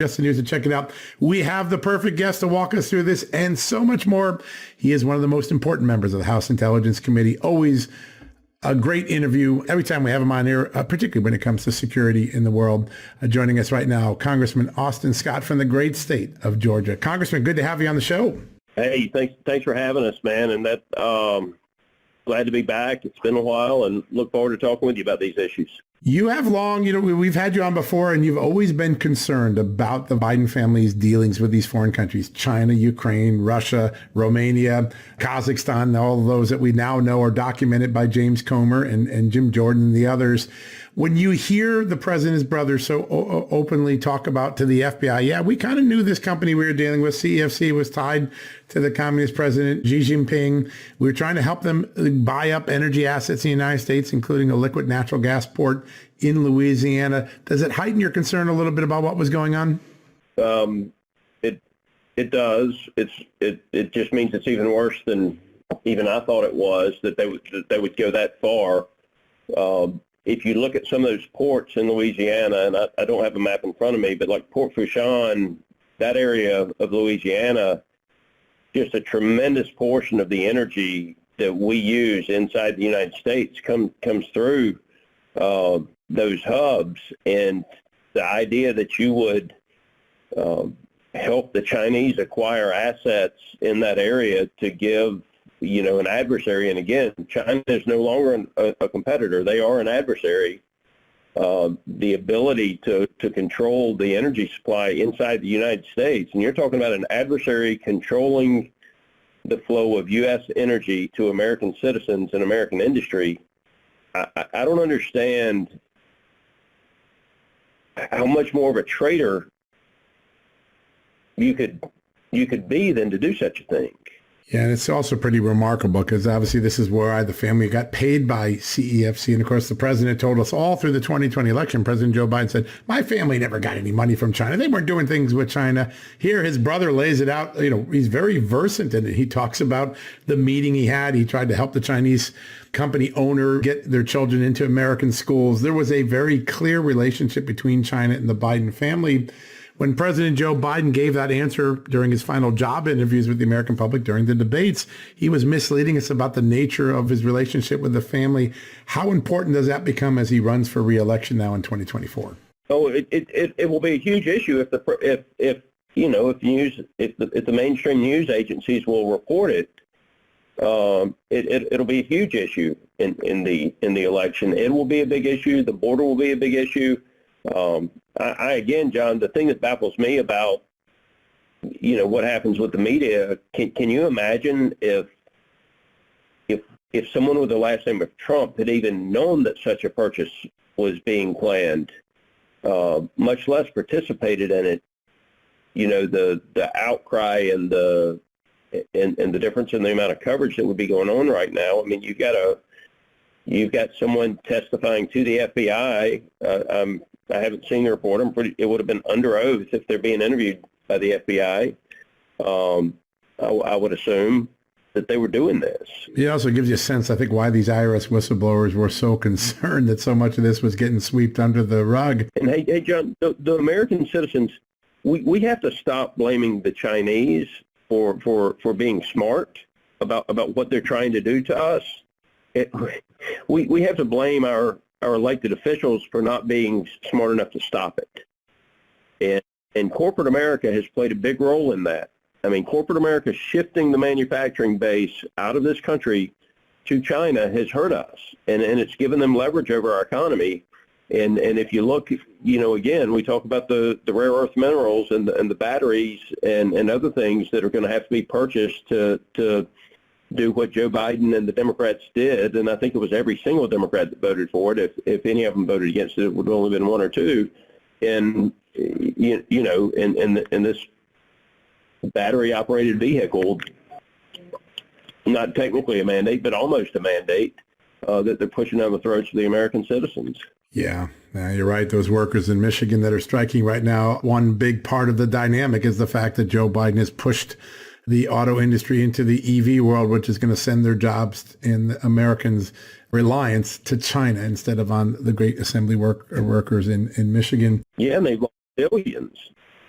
Just the News and check it out. We have the perfect guest to walk us through this and so much more. He is one of the most important members of the House Intelligence Committee. Always a great interview every time we have him on here, particularly when it comes to security in the world. Joining us right now, Congressman Austin Scott from the great state of Georgia. Congressman, good to have you on the show. Hey, thanks for having us, man. And glad to be back. It's been a while, and look forward to talking with you about these issues. You have long, we've had you on before, and you've always been concerned about the Biden family's dealings with these foreign countries, China, Ukraine, Russia, Romania, Kazakhstan, all of those that we now know are documented by James Comer and Jim Jordan and the others. When you hear the president's brother so openly talk about to the FBI, yeah, we kind of knew this company we were dealing with, CEFC, was tied to the communist president, Xi Jinping. We were trying to help them buy up energy assets in the United States, including a liquid natural gas port in Louisiana. Does it heighten your concern a little bit about what was going on? It does. It just means it's even worse than even I thought it was, that they would go that far. If you look at some of those ports in Louisiana, and I don't have a map in front of me, but like Port Fourchon, that area of Louisiana, just a tremendous portion of the energy that we use inside the United States comes through those hubs. And the idea that you would help the Chinese acquire assets in that area to give an adversary, and again, China is no longer a competitor. They are an adversary. The ability to control the energy supply inside the United States, and you're talking about an adversary controlling the flow of U.S. energy to American citizens and American industry. I don't understand how much more of a traitor you could be than to do such a thing. Yeah, and it's also pretty remarkable because obviously this is where the family got paid by CEFC. And of course, the president told us all through the 2020 election, President Joe Biden said, my family never got any money from China. They weren't doing things with China. Here, his brother lays it out. He's very versant in it. He talks about the meeting he had. He tried to help the Chinese company owner get their children into American schools. There was a very clear relationship between China and the Biden family. When President Joe Biden gave that answer during his final job interviews with the American public during the debates, he was misleading us about the nature of his relationship with the family. How important does that become as he runs for re-election now in 2024? Oh, it will be a huge issue if the mainstream news agencies will report it. It'll be a huge issue in the election. It will be a big issue. The border will be a big issue. Again, John, the thing that baffles me about, what happens with the media, can you imagine if someone with the last name of Trump had even known that such a purchase was being planned, much less participated in it, the outcry and the difference in the amount of coverage that would be going on right now. I mean, you've got someone testifying to the FBI. I haven't seen the report. It would have been under oath if they're being interviewed by the FBI. I would assume that they were doing this. It also gives you a sense, I think, why these IRS whistleblowers were so concerned that so much of this was getting swept under the rug. And hey, John, the American citizens, we have to stop blaming the Chinese for being smart about what they're trying to do to us. We have to blame our elected officials for not being smart enough to stop it. And corporate America has played a big role in that. I mean, corporate America shifting the manufacturing base out of this country to China has hurt us, and it's given them leverage over our economy. And if you look, again, we talk about the rare earth minerals and the batteries and other things that are going to have to be purchased to do what Joe Biden and the Democrats did, and I think it was every single Democrat that voted for it. If any of them voted against it, it would have only been one or two. And in this battery-operated vehicle, not technically a mandate, but almost a mandate that they're pushing down the throats of the American citizens. Yeah, you're right. Those workers in Michigan that are striking right now, one big part of the dynamic is the fact that Joe Biden has pushed the auto industry into the EV world, which is going to send their jobs and Americans' reliance to China instead of on the great assembly workers in Michigan. Yeah, and they've lost billions.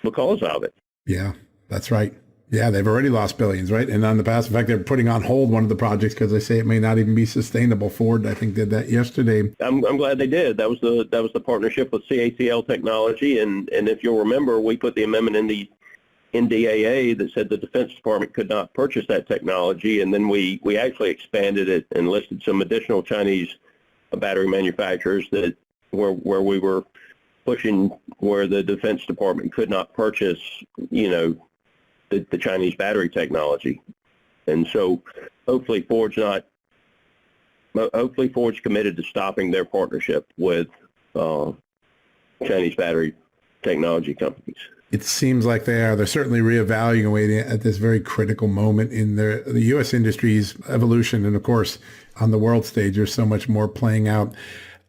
because of it. Yeah, that's right. Yeah, they've already lost billions, right? And on the past, in fact, they're putting on hold one of the projects because they say it may not even be sustainable. Ford, I think, did that yesterday. I'm glad they did. That was the partnership with CATL Technology, and if you'll remember, we put the amendment in the NDAA that said the Defense Department could not purchase that technology, and then we actually expanded it and listed some additional Chinese battery manufacturers that where we were pushing where the Defense Department could not purchase, the Chinese battery technology. And so hopefully Ford's committed to stopping their partnership with Chinese battery technology companies. It seems like they are. They're certainly reevaluating at this very critical moment in the U.S. industry's evolution. And of course, on the world stage, there's so much more playing out.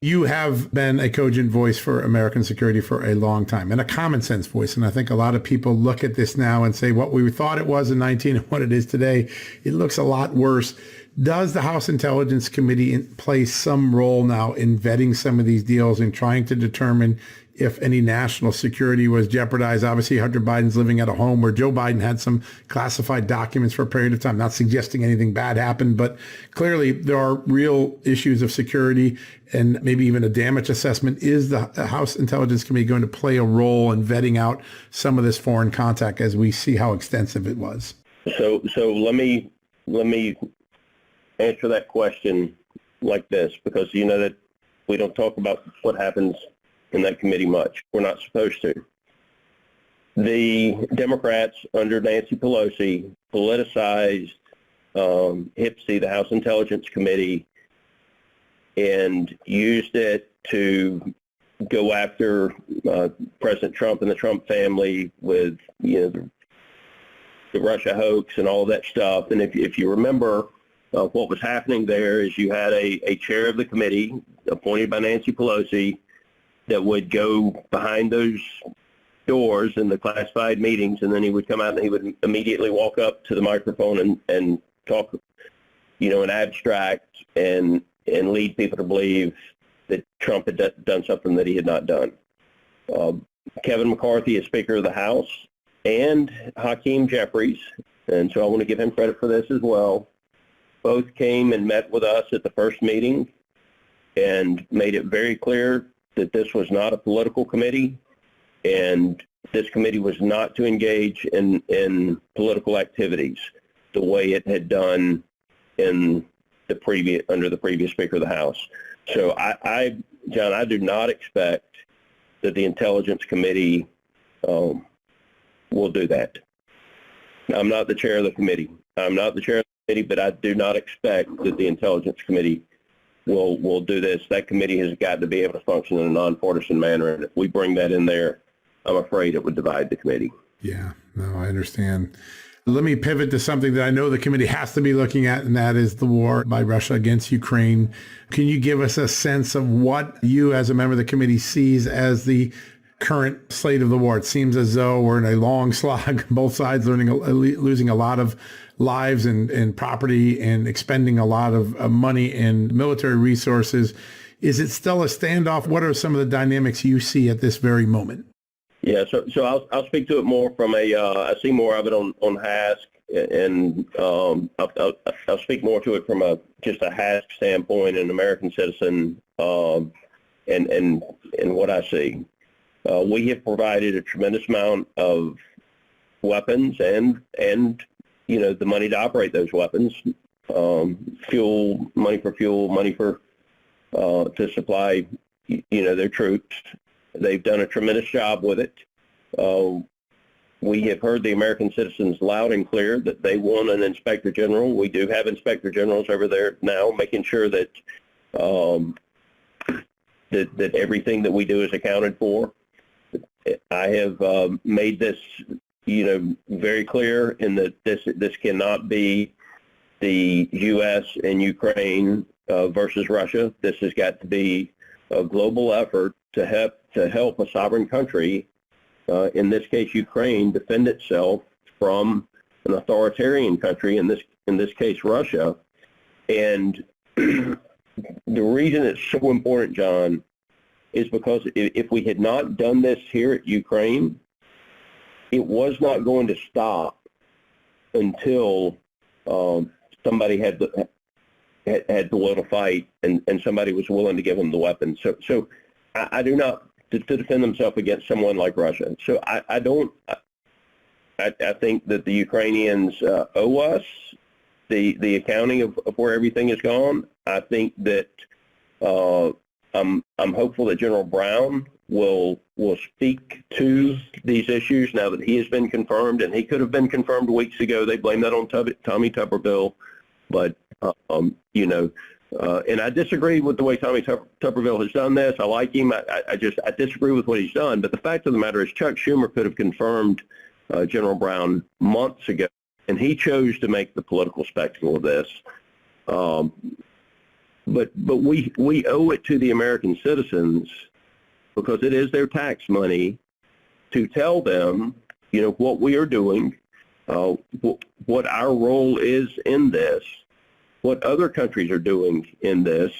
You have been a cogent voice for American security for a long time, and a common sense voice. And I think a lot of people look at this now and say what we thought it was in 19 and what it is today, it looks a lot worse. Does the House Intelligence Committee play some role now in vetting some of these deals and trying to determine if any national security was jeopardized? Obviously, Hunter Biden's living at a home where Joe Biden had some classified documents for a period of time, not suggesting anything bad happened, but clearly there are real issues of security and maybe even a damage assessment. Is the House Intelligence Committee going to play a role in vetting out some of this foreign contact as we see how extensive it was? So let me answer that question like this, because you know that we don't talk about what happens in that committee much. We're not supposed to. The Democrats under Nancy Pelosi politicized HIPC, the House Intelligence Committee, and used it to go after President Trump and the Trump family with the Russia hoax and all of that stuff. And if you remember, what was happening there is you had a chair of the committee appointed by Nancy Pelosi that would go behind those doors in the classified meetings, and then he would come out and he would immediately walk up to the microphone and talk, in abstract and lead people to believe that Trump had done something that he had not done. Kevin McCarthy is Speaker of the House, and Hakeem Jeffries, and so I want to give him credit for this as well, both came and met with us at the first meeting and made it very clear that this was not a political committee, and this committee was not to engage in political activities the way it had done in under the previous Speaker of the House. So John, I do not expect that the Intelligence Committee will do that. I'm not the chair of the committee. But I do not expect that the Intelligence Committee will do this. That committee has got to be able to function in a nonpartisan manner, and if we bring that in there, I'm afraid it would divide the committee. Yeah, no, I understand. Let me pivot to something that I know the committee has to be looking at, and that is the war by Russia against Ukraine. Can you give us a sense of what you as a member of the committee sees as the current slate of the war? It seems as though we're in a long slog, both sides losing a lot of lives and property and expending a lot of money and military resources. Is it still a standoff? What are some of the dynamics you see at this very moment? Yeah, so I'll speak to it more from I see more of it on HASC, and I'll speak more to it from just a HASC standpoint, an American citizen, and what I see. We have provided a tremendous amount of weapons and the money to operate those weapons, money for to supply their troops. They've done a tremendous job with it. We have heard the American citizens loud and clear that they want an inspector general. We do have inspector generals over there now, making sure that that everything that we do is accounted for. I have made this very clear in that this cannot be the U.S. and Ukraine versus Russia. This has got to be a global effort to help a sovereign country, in this case Ukraine, defend itself from an authoritarian country, in this case Russia. And the reason it's so important, John, is because if we had not done this here at Ukraine, it was not going to stop until somebody had the will to fight, and somebody was willing to give them the weapons. So I do not to defend themselves against someone like Russia. So I don't. I think that the Ukrainians owe us the accounting of where everything has gone. I think that I'm hopeful that General Brown will speak to these issues now that he has been confirmed, and he could have been confirmed weeks ago. They blame that on Tommy Tuberville, but and I disagree with the way Tommy Tuberville has done this. I like him. I disagree with what he's done. But the fact of the matter is, Chuck Schumer could have confirmed General Brown months ago, and he chose to make the political spectacle of this. But we owe it to the American citizens, because it is their tax money, to tell them, what we are doing, what our role is in this, what other countries are doing in this.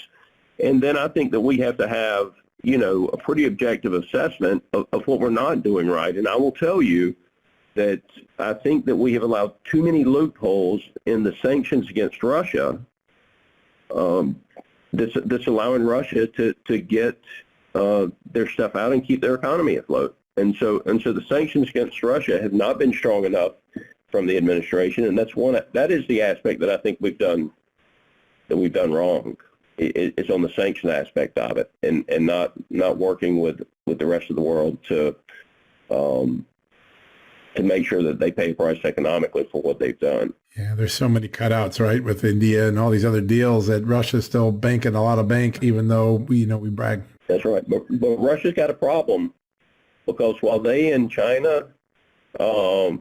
And then I think that we have to have, a pretty objective assessment of what we're not doing right. And I will tell you that I think that we have allowed too many loopholes in the sanctions against Russia, that's allowing Russia to get their stuff out and keep their economy afloat. And so the sanctions against Russia have not been strong enough from the administration, and that is the aspect that I think we've done wrong. It's on the sanction aspect of it, and not working with the rest of the world to make sure that they pay a price economically for what they've done. Yeah, there's so many cutouts, right, with India and all these other deals that Russia's still banking a lot of bank, even though we brag. That's right. But Russia's got a problem, because while they in China, while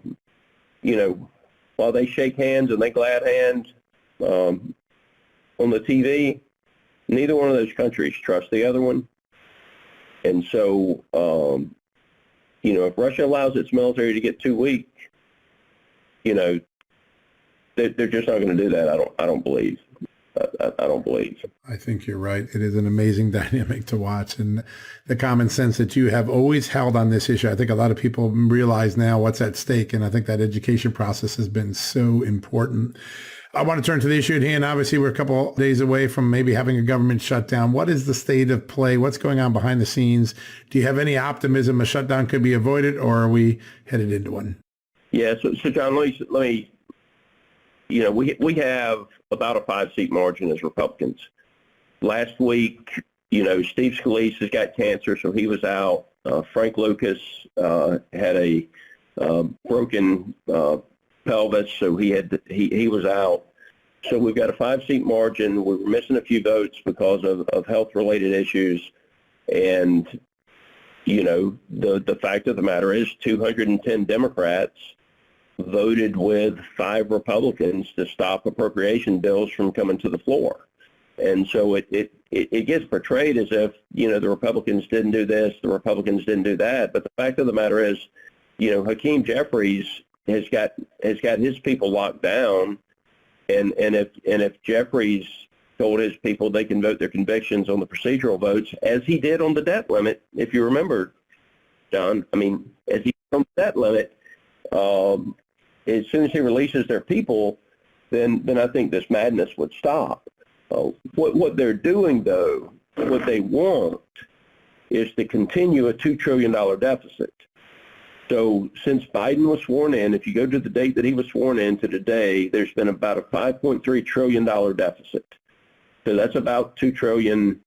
they shake hands and they glad hand on the TV, neither one of those countries trusts the other one. And so, if Russia allows its military to get too weak, they're just not going to do that. I don't believe. I don't believe. I think you're right. It is an amazing dynamic to watch, and the common sense that you have always held on this issue. I think a lot of people realize now what's at stake, and I think that education process has been so important. I want to turn to the issue at hand. Obviously, we're a couple of days away from maybe having a government shutdown. What is the state of play? What's going on behind the scenes? Do you have any optimism a shutdown could be avoided, or are we headed into one? Yeah. So John, let me. We have about a 5-seat margin as Republicans. Last week, Steve Scalise has got cancer, so he was out. Frank Lucas had a broken pelvis, so he was out. So we've got a 5-seat margin. We're missing a few votes because of health-related issues. And, the fact of the matter is 210 Democrats voted with 5 Republicans to stop appropriation bills from coming to the floor. And so it gets portrayed as if, the Republicans didn't do this, the Republicans didn't do that. But the fact of the matter is, Hakeem Jeffries has got his people locked down. And if Jeffries told his people they can vote their convictions on the procedural votes, as he did on the debt limit, if you remember, John, as he did on the debt limit, as soon as he releases their people, then I think this madness would stop. What they're doing, though, what they want is to continue a $2 trillion deficit. So since Biden was sworn in, if you go to the date that he was sworn in to today, there's been about a $5.3 trillion deficit. So that's about $2 trillion.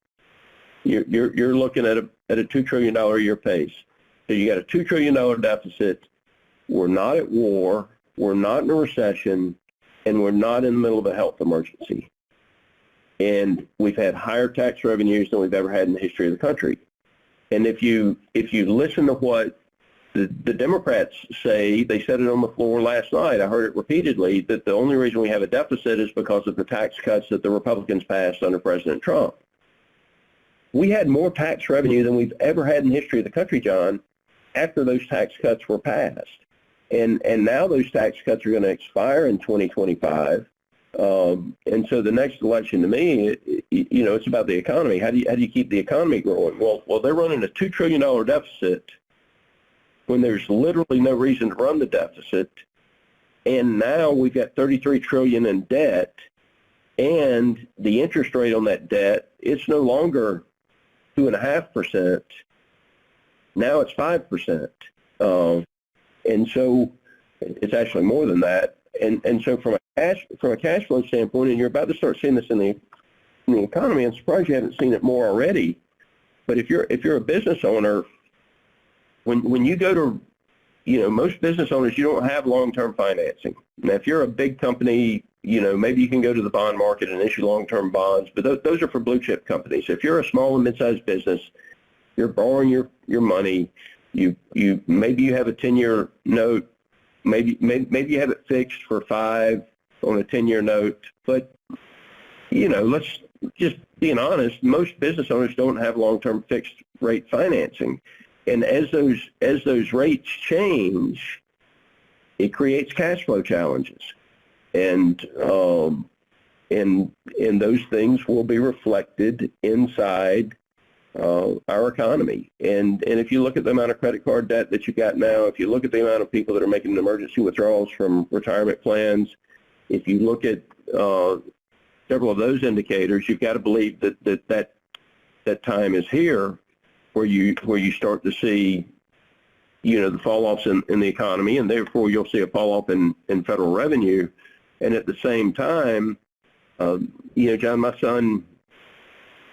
You're looking at a $2 trillion a year pace. So you got a $2 trillion deficit. We're not at war. We're not in a recession, and we're not in the middle of a health emergency. And we've had higher tax revenues than we've ever had in the history of the country. And if you listen to what the Democrats say, they said it on the floor last night, I heard it repeatedly, that the only reason we have a deficit is because of the tax cuts that the Republicans passed under President Trump. We had more tax revenue than we've ever had in the history of the country, John, after those tax cuts were passed. And now those tax cuts are going to expire in 2025. And so the next election, to me, it's about the economy. How do you keep the economy growing? Well, they're running a $2 trillion deficit, when there's literally no reason to run the deficit. And now we've got $33 trillion in debt, and the interest rate on that debt, it's no longer 2.5%. Now it's 5%. And so it's actually more than that. And so from a cash flow standpoint, and you're about to start seeing this in the economy, I'm surprised you haven't seen it more already. But if you're a business owner, when you go to, most business owners, you don't have long-term financing. Now, if you're a big company, maybe you can go to the bond market and issue long-term bonds, but those are for blue chip companies. If you're a small and mid-sized business, you're borrowing your money. Maybe you have a 10-year note. Maybe you have it fixed for 5 on a 10-year note. But let's just being honest, most business owners don't have long-term fixed rate financing, and as those rates change, it creates cash flow challenges, and those things will be reflected inside our economy. And if you look at the amount of credit card debt that you've got now, if you look at the amount of people that are making emergency withdrawals from retirement plans, if you look at several of those indicators, you've got to believe that time is here where you start to see the fall-offs in the economy, and therefore you'll see a fall-off in federal revenue. And at the same time, John, my son,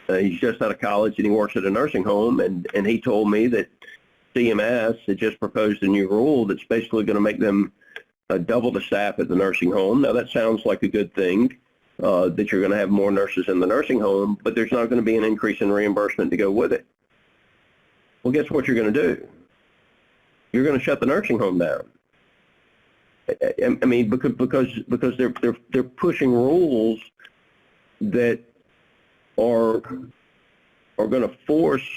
he's just out of college and he works at a nursing home, and he told me that CMS had just proposed a new rule that's basically going to make them double the staff at the nursing home. Now that sounds like a good thing, that you're going to have more nurses in the nursing home, but there's not going to be an increase in reimbursement to go with it. Well, guess what you're going to do? You're going to shut the nursing home down. I mean, because they're pushing rules that are going to force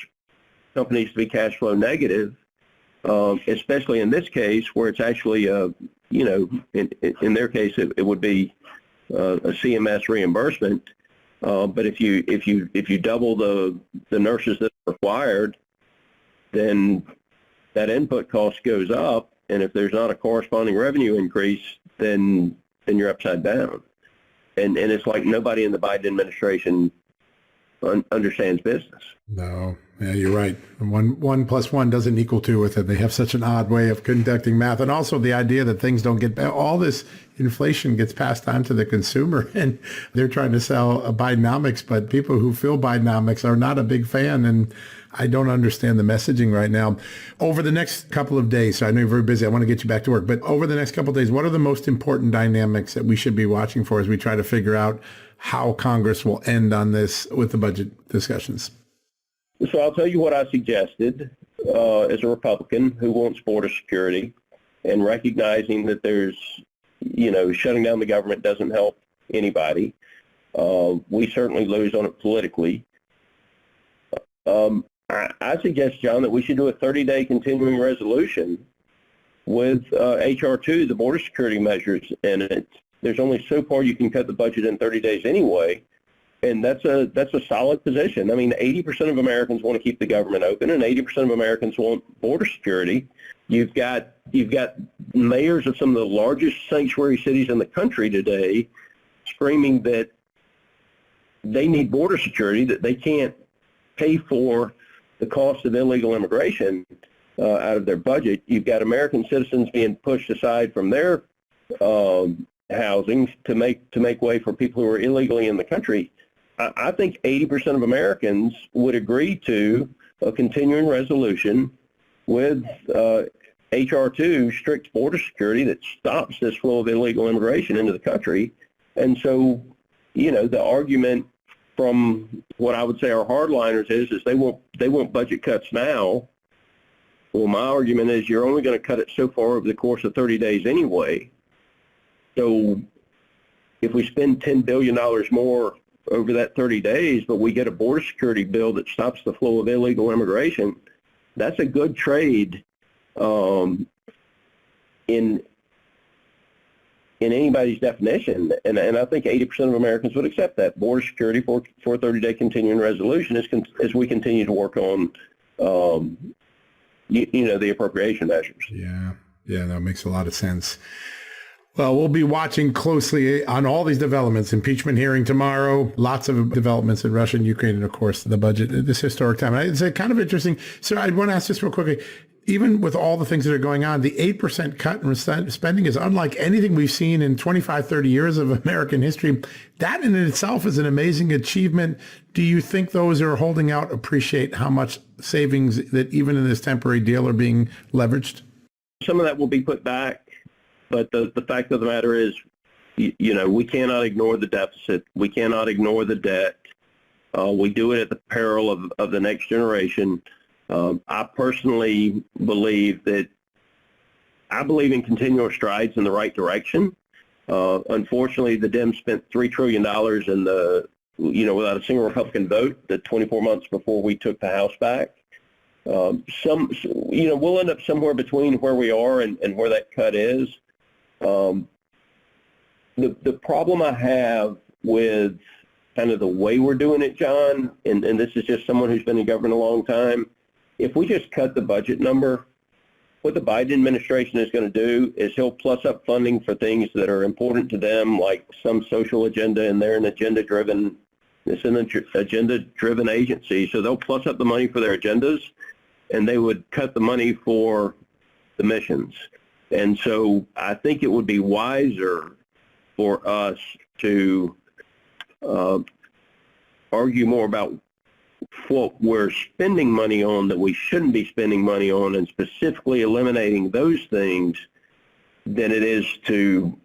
companies to be cash flow negative, especially in this case where it's actually in their case it would be a CMS reimbursement. But if you double the nurses that are required, then that input cost goes up, and if there's not a corresponding revenue increase, then you're upside down. And it's like nobody in the Biden administration understands business. No, yeah, you're right. One plus one doesn't equal 2 with it. They have such an odd way of conducting math, and also the idea that things don't get all this inflation gets passed on to the consumer, and they're trying to sell a Bidenomics, but people who feel Bidenomics are not a big fan, and I don't understand the messaging right now. Over the next couple of days, so I know you're very busy, I want to get you back to work, but over the next couple of days, what are the most important dynamics that we should be watching for as we try to figure out how Congress will end on this with the budget discussions? So I'll tell you what I suggested as a Republican who wants border security, and recognizing that there's, shutting down the government doesn't help anybody. We certainly lose on it politically. I suggest, John, that we should do a 30-day continuing resolution with H.R. 2, the border security measures in it. There's only so far you can cut the budget in 30 days anyway, and that's a solid position. I mean, 80% of Americans want to keep the government open, and 80% of Americans want border security. You've got mayors of some of the largest sanctuary cities in the country today screaming that they need border security, that they can't pay for the cost of illegal immigration out of their budget. You've got American citizens being pushed aside from their housing to make way for people who are illegally in the country. I think 80% of Americans would agree to a continuing resolution with H.R. 2, strict border security that stops this flow of illegal immigration into the country. And so, the argument from what I would say are hardliners is they want budget cuts now. Well, my argument is you're only going to cut it so far over the course of 30 days anyway. So if we spend $10 billion more over that 30 days, but we get a border security bill that stops the flow of illegal immigration, that's a good trade in anybody's definition, and I think 80% of Americans would accept that border security for a 30-day continuing resolution as we continue to work on the appropriation measures. Yeah. Yeah, that makes a lot of sense. Well, we'll be watching closely on all these developments. Impeachment hearing tomorrow, lots of developments in Russia and Ukraine, and of course the budget at this historic time. It's kind of interesting. So I want to ask this real quickly. Even with all the things that are going on, the 8% cut in spending is unlike anything we've seen in 25, 30 years of American history. That in itself is an amazing achievement. Do you think those who are holding out appreciate how much savings that even in this temporary deal are being leveraged? Some of that will be put back. But the fact of the matter is, we cannot ignore the deficit. We cannot ignore the debt. We do it at the peril of the next generation. I personally believe in continual strides in the right direction. Unfortunately, the Dems spent $3 trillion without a single Republican vote, the 24 months before we took the House back. We'll end up somewhere between where we are and where that cut is. The problem I have with kind of the way we're doing it, John, and this is just someone who's been in government a long time, if we just cut the budget number, what the Biden administration is going to do is he'll plus up funding for things that are important to them, like some social agenda, and they're an agenda-driven agency. So they'll plus up the money for their agendas, and they would cut the money for the missions. And so I think it would be wiser for us to argue more about what we're spending money on that we shouldn't be spending money on, and specifically eliminating those things, than it is to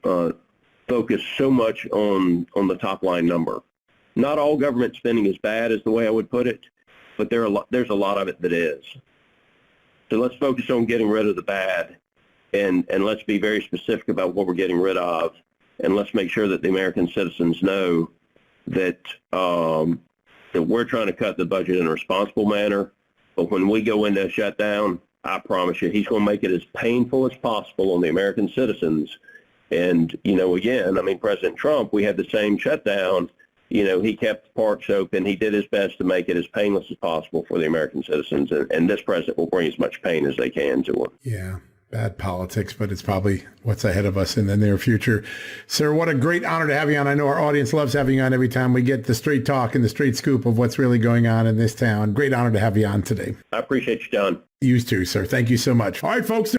focus so much on the top line number. Not all government spending is bad, is the way I would put it, but there's a lot of it that is. So let's focus on getting rid of the bad, and let's be very specific about what we're getting rid of, and let's make sure that the American citizens know that that we're trying to cut the budget in a responsible manner. But when we go into a shutdown, I promise you, he's going to make it as painful as possible on the American citizens. And, again, President Trump, we had the same shutdown. He kept the parks open. He did his best to make it as painless as possible for the American citizens. And this president will bring as much pain as they can to them. Yeah. Bad politics, but it's probably what's ahead of us in the near future. Sir, what a great honor to have you on. I know our audience loves having you on every time we get the straight talk and the straight scoop of what's really going on in this town. Great honor to have you on today. I appreciate you, John. You too, sir. Thank you so much. All right, folks.